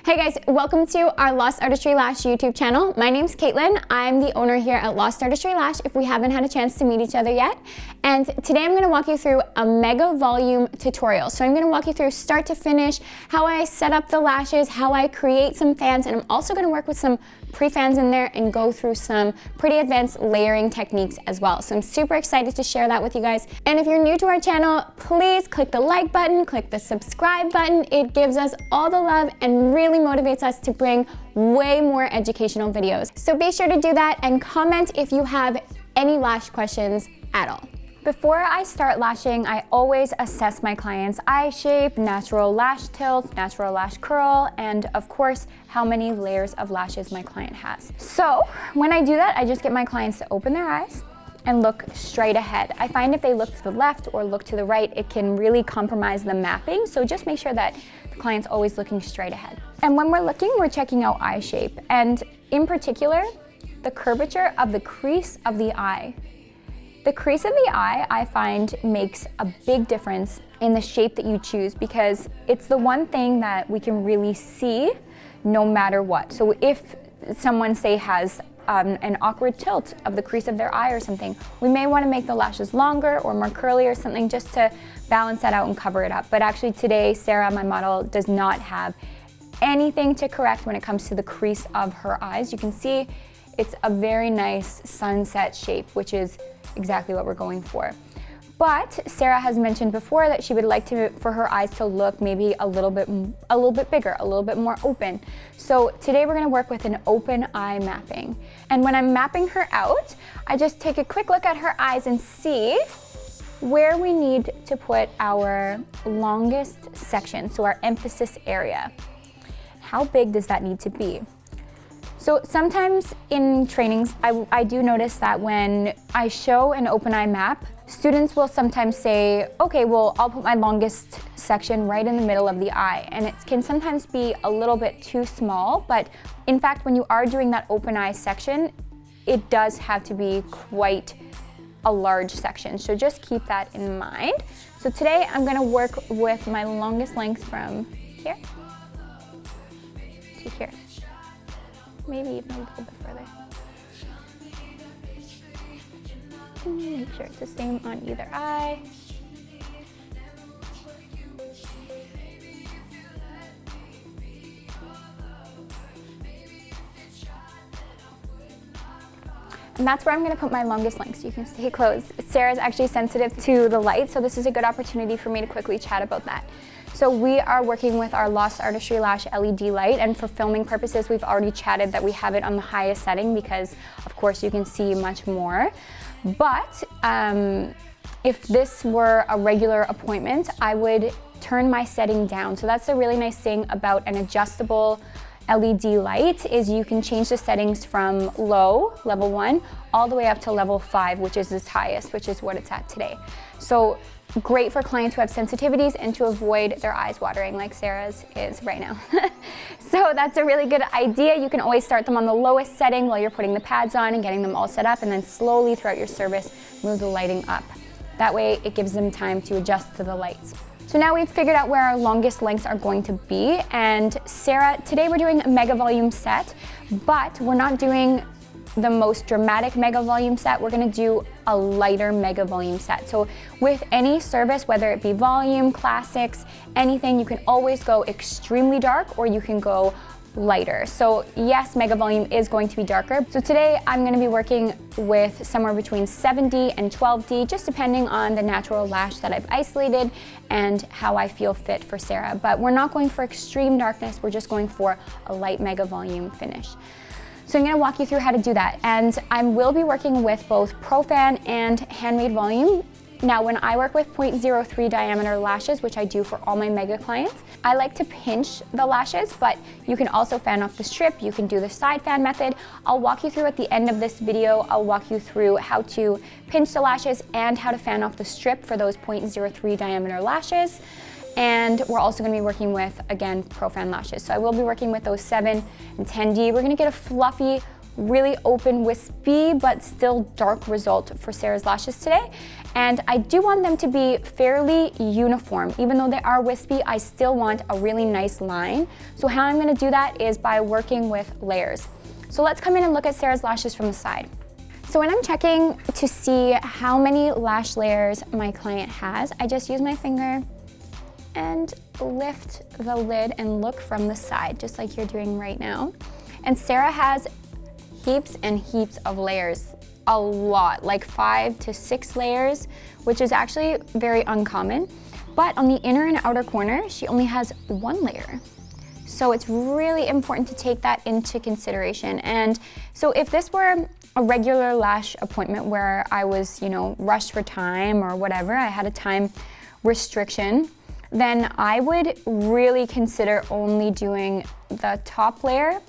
Hey guys, welcome to our Lost Artistry Lash YouTube channel. My name's Caitlin. I'm the owner here at Lost Artistry Lash if we haven't had a chance to meet each other yet. And today I'm gonna walk you through a mega volume tutorial. So I'm gonna walk you through start to finish, how I set up the lashes, how I create some fans, and I'm also gonna work with some pre-fans in there and go through some pretty advanced layering techniques as well. So I'm super excited to share that with you guys. And if you're new to our channel, please click the like button, click the subscribe button. It gives us all the love and really motivates us to bring way more educational videos. So be sure to do that and comment if you have any lash questions at all. Before I start lashing, I always assess my client's eye shape, natural lash tilt, natural lash curl, and of course, how many layers of lashes my client has. So when I do that, I just get my clients to open their eyes and look straight ahead. I find if they look to the left or look to the right, it can really compromise the mapping. So just make sure that the client's always looking straight ahead. And when we're looking, we're checking out eye shape. And in particular, the curvature of the crease of the eye. The crease of the eye, I find, makes a big difference in the shape that you choose because it's the one thing that we can really see no matter what. So if someone, say, has an awkward tilt of the crease of their eye or something, we may want to make the lashes longer or more curly or something just to balance that out and cover it up. But actually today, Sarah, my model, does not have anything to correct when it comes to the crease of her eyes. You can see it's a very nice sunset shape, which is exactly what we're going for. But Sarah has mentioned before that she would like for her eyes to look maybe a little bit bigger, a little bit more open. So today we're gonna work with an open eye mapping. And when I'm mapping her out, I just take a quick look at her eyes and see where we need to put our longest section, so our emphasis area. How big does that need to be? So sometimes in trainings, I do notice that when I show an open eye map, students will sometimes say, okay, well, I'll put my longest section right in the middle of the eye. And it can sometimes be a little bit too small, but in fact, when you are doing that open eye section, it does have to be quite a large section. So just keep that in mind. So today I'm gonna work with my longest length from here to here. Maybe even a little bit further. Make sure it's the same on either eye. And that's where I'm gonna put my longest length, so you can stay close. Sarah's actually sensitive to the light, so this is a good opportunity for me to quickly chat about that. So we are working with our Lost Artistry Lash LED light, and for filming purposes, we've already chatted that we have it on the highest setting because, of course, you can see much more. But if this were a regular appointment, I would turn my setting down. So that's a really nice thing about an adjustable LED light is you can change the settings from low, level 1, all the way up to level 5, which is its highest, which is what it's at today. So great for clients who have sensitivities and to avoid their eyes watering like Sarah's is right now. So that's a really good idea. You can always start them on the lowest setting while you're putting the pads on and getting them all set up, and then slowly throughout your service, move the lighting up. That way it gives them time to adjust to the lights. So now we've figured out where our longest lengths are going to be, and Sarah, today we're doing a mega volume set, but we're not doing the most dramatic mega volume set. We're gonna do a lighter mega volume set. So with any service, whether it be volume, classics, anything, you can always go extremely dark or you can go lighter. So yes, mega volume is going to be darker. So today I'm going to be working with somewhere between 7D and 12D, just depending on the natural lash that I've isolated and how I feel fit for Sarah. But we're not going for extreme darkness, we're just going for a light mega volume finish. So I'm going to walk you through how to do that. And I will be working with both Profan and Handmade volume. Now, when I work with 0.03 diameter lashes, which I do for all my mega clients, I like to pinch the lashes, but you can also fan off the strip. You can do the side fan method. I'll walk you through at the end of this video. I'll walk you through how to pinch the lashes and how to fan off the strip for those 0.03 diameter lashes. And we're also going to be working with, again, Profan lashes. So I will be working with those 7 and 10D. We're going to get a fluffy really open, wispy, but still dark result for Sarah's lashes today. And I do want them to be fairly uniform. Even though they are wispy, I still want a really nice line. So how I'm gonna do that is by working with layers. So let's come in and look at Sarah's lashes from the side. So when I'm checking to see how many lash layers my client has, I just use my finger and lift the lid and look from the side, just like you're doing right now. And Sarah has heaps and heaps of layers, a lot, like 5 to 6 layers, which is actually very uncommon. But on the inner and outer corner, she only has 1 layer. So it's really important to take that into consideration. And so if this were a regular lash appointment where I was, rushed for time or whatever, I had a time restriction, then I would really consider only doing the top layer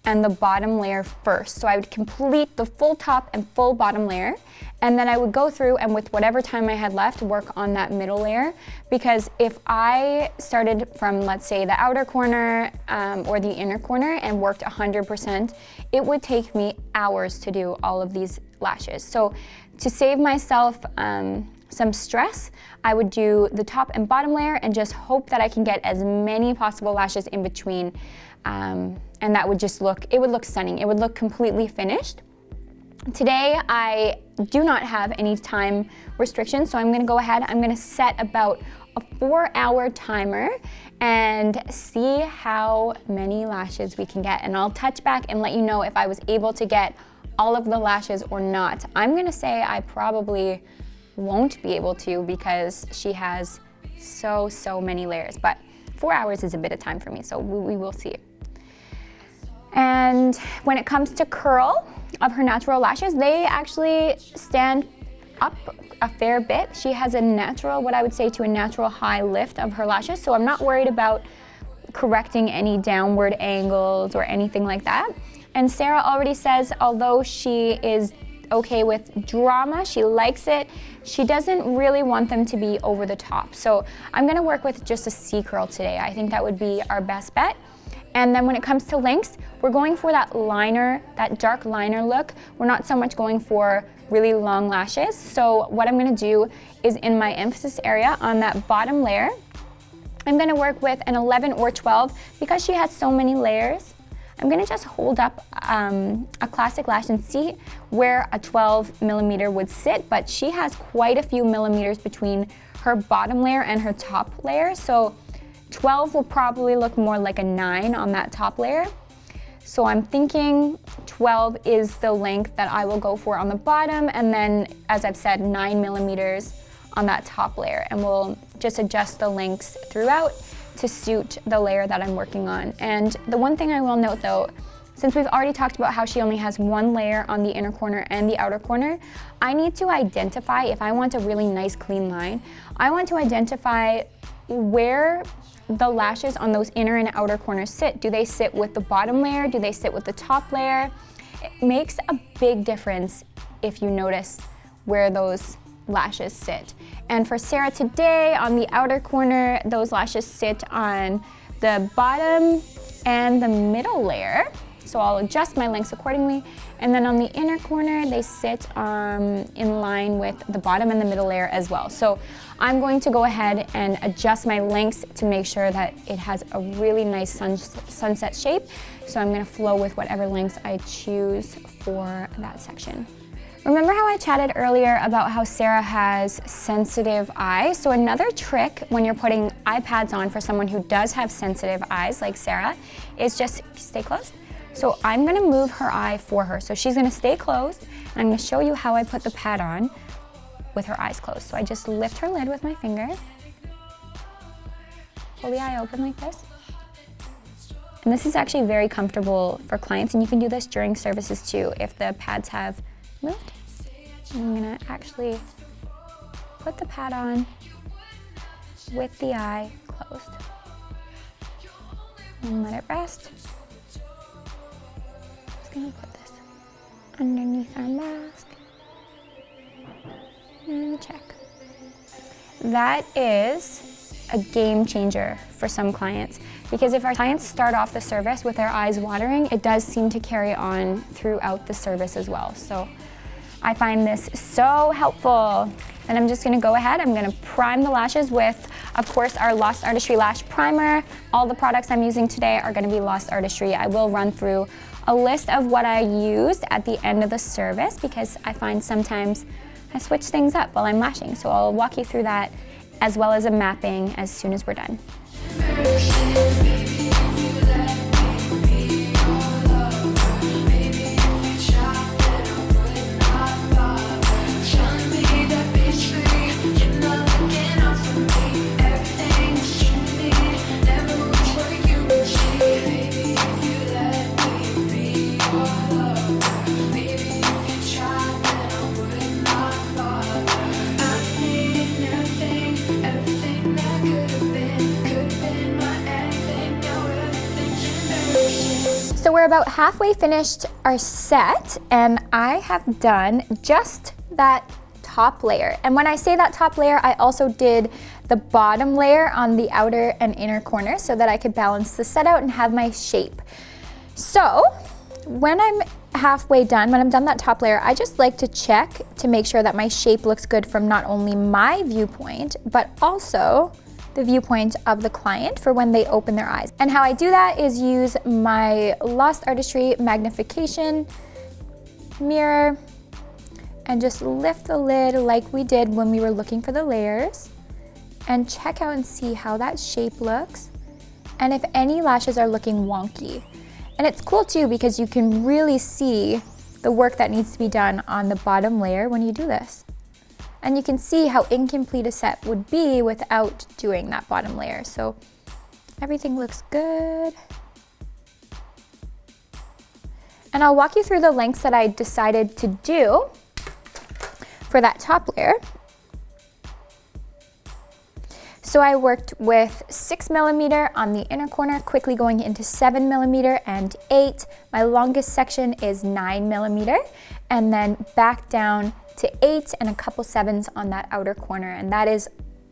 and the bottom layer first. So I would complete the full top and full bottom layer, and then I would go through and with whatever time I had left, work on that middle layer. Because if I started from, let's say, the outer corner or the inner corner and worked 100%, it would take me hours to do all of these lashes. So to save myself some stress, I would do the top and bottom layer and just hope that I can get as many possible lashes in between. And that would just it would look stunning. It would look completely finished. Today, I do not have any time restrictions, so I'm gonna go ahead, I'm gonna set about a 4-hour timer and see how many lashes we can get. And I'll touch back and let you know if I was able to get all of the lashes or not. I'm gonna say I probably won't be able to because she has so many layers, but 4 hours is a bit of time for me, so we will see. And when it comes to curl of her natural lashes, they actually stand up a fair bit. She has a natural, what I would say to a natural high lift of her lashes, so I'm not worried about correcting any downward angles or anything like that. And Sarah already says, although she is okay with drama, she likes it, she doesn't really want them to be over the top. So I'm gonna work with just a C curl today. I think that would be our best bet. And then when it comes to lengths, we're going for that liner, that dark liner look. We're not so much going for really long lashes. So what I'm gonna do is in my emphasis area on that bottom layer, I'm gonna work with an 11 or 12. Because she has so many layers, I'm gonna just hold up a classic lash and see where a 12 millimeter would sit, but she has quite a few millimeters between her bottom layer and her top layer. So 12 will probably look more like a 9 on that top layer. So I'm thinking 12 is the length that I will go for on the bottom, and then, as I've said, 9 millimeters on that top layer. And we'll just adjust the lengths throughout to suit the layer that I'm working on. And the one thing I will note though, since we've already talked about how she only has 1 layer on the inner corner and the outer corner, I need to identify, if I want a really nice clean line, I want to identify where the lashes on those inner and outer corners sit. Do they sit with the bottom layer? Do they sit with the top layer? It makes a big difference if you notice where those lashes sit. And for Sarah today, on the outer corner, those lashes sit on the bottom and the middle layer. So I'll adjust my lengths accordingly. And then on the inner corner, they sit in line with the bottom and the middle layer as well. So I'm going to go ahead and adjust my lengths to make sure that it has a really nice sunset shape. So I'm gonna flow with whatever lengths I choose for that section. Remember how I chatted earlier about how Sarah has sensitive eyes? So another trick when you're putting eye pads on for someone who does have sensitive eyes like Sarah is just stay closed. So I'm gonna move her eye for her. So she's gonna stay closed, and I'm gonna show you how I put the pad on with her eyes closed. So I just lift her lid with my finger, pull the eye open like this. And this is actually very comfortable for clients, and you can do this during services too if the pads have moved. I'm gonna actually put the pad on with the eye closed and let it rest. Just gonna put this underneath our mask and check. That is a game changer for some clients. because if our clients start off the service with their eyes watering, it does seem to carry on throughout the service as well. So I find this so helpful. And I'm just gonna go ahead, I'm gonna prime the lashes with, of course, our Lost Artistry Lash Primer. All the products I'm using today are gonna be Lost Artistry. I will run through a list of what I used at the end of the service because I find sometimes I switch things up while I'm lashing. So I'll walk you through that as well as a mapping as soon as we're done. So we're about halfway finished our set, and I have done just that top layer. And when I say that top layer, I also did the bottom layer on the outer and inner corner so that I could balance the set out and have my shape. So when I'm halfway done, when I'm done that top layer, I just like to check to make sure that my shape looks good from not only my viewpoint, but also the viewpoint of the client for when they open their eyes. And how I do that is use my Lost Artistry magnification mirror and just lift the lid like we did when we were looking for the layers and check out and see how that shape looks and if any lashes are looking wonky. And it's cool too because you can really see the work that needs to be done on the bottom layer when you do this. And you can see how incomplete a set would be without doing that bottom layer. So everything looks good. And I'll walk you through the lengths that I decided to do for that top layer. So I worked with 6mm on the inner corner, quickly going into 7mm and 8. My longest section is 9mm, and then back down to 8 and a couple 7s on that outer corner. And that is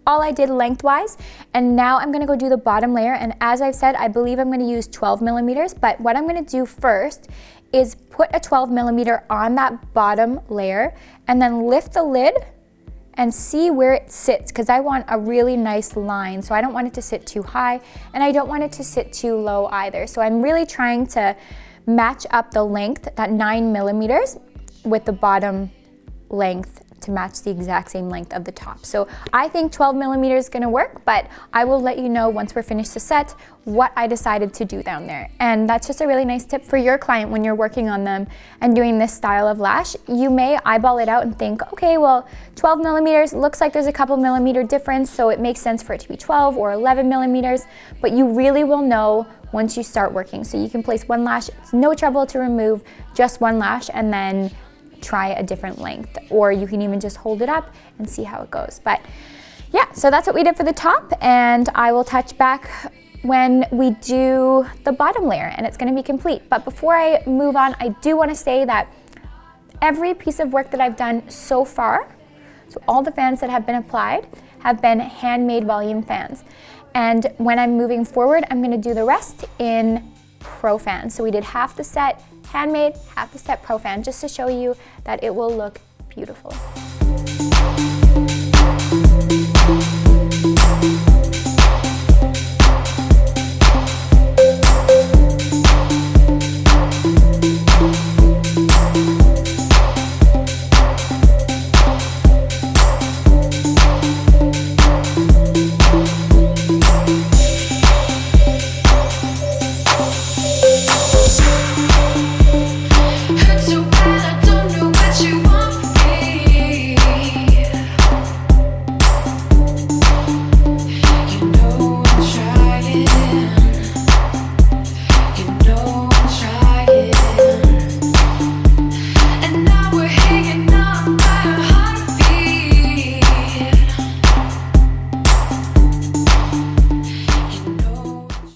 all I did lengthwise. And now I'm gonna go do the bottom layer. And as I've said, I believe I'm gonna use 12mm, but what I'm gonna do first is put a 12mm on that bottom layer and then lift the lid and see where it sits, because I want a really nice line. So I don't want it to sit too high and I don't want it to sit too low either. So I'm really trying to match up the length, that 9mm, with the bottom length to match the exact same length of the top. So I think 12mm is gonna work, but I will let you know once we're finished the set what I decided to do down there. And that's just a really nice tip for your client when you're working on them and doing this style of lash. You may eyeball it out and think, okay, well, 12mm looks like there's a couple millimeter difference, so it makes sense for it to be 12 or 11mm, but you really will know once you start working. So you can place one lash, it's no trouble to remove just one lash and then try a different length, or you can even just hold it up and see how it goes. But yeah, so that's what we did for the top, and I will touch back when we do the bottom layer and it's gonna be complete. But before I move on, I do wanna say that every piece of work that I've done so far, so all the fans that have been applied have been handmade volume fans. And when I'm moving forward, I'm gonna do the rest in pro fans. So we did half the set handmade, half the set pro fan, just to show you that it will look beautiful.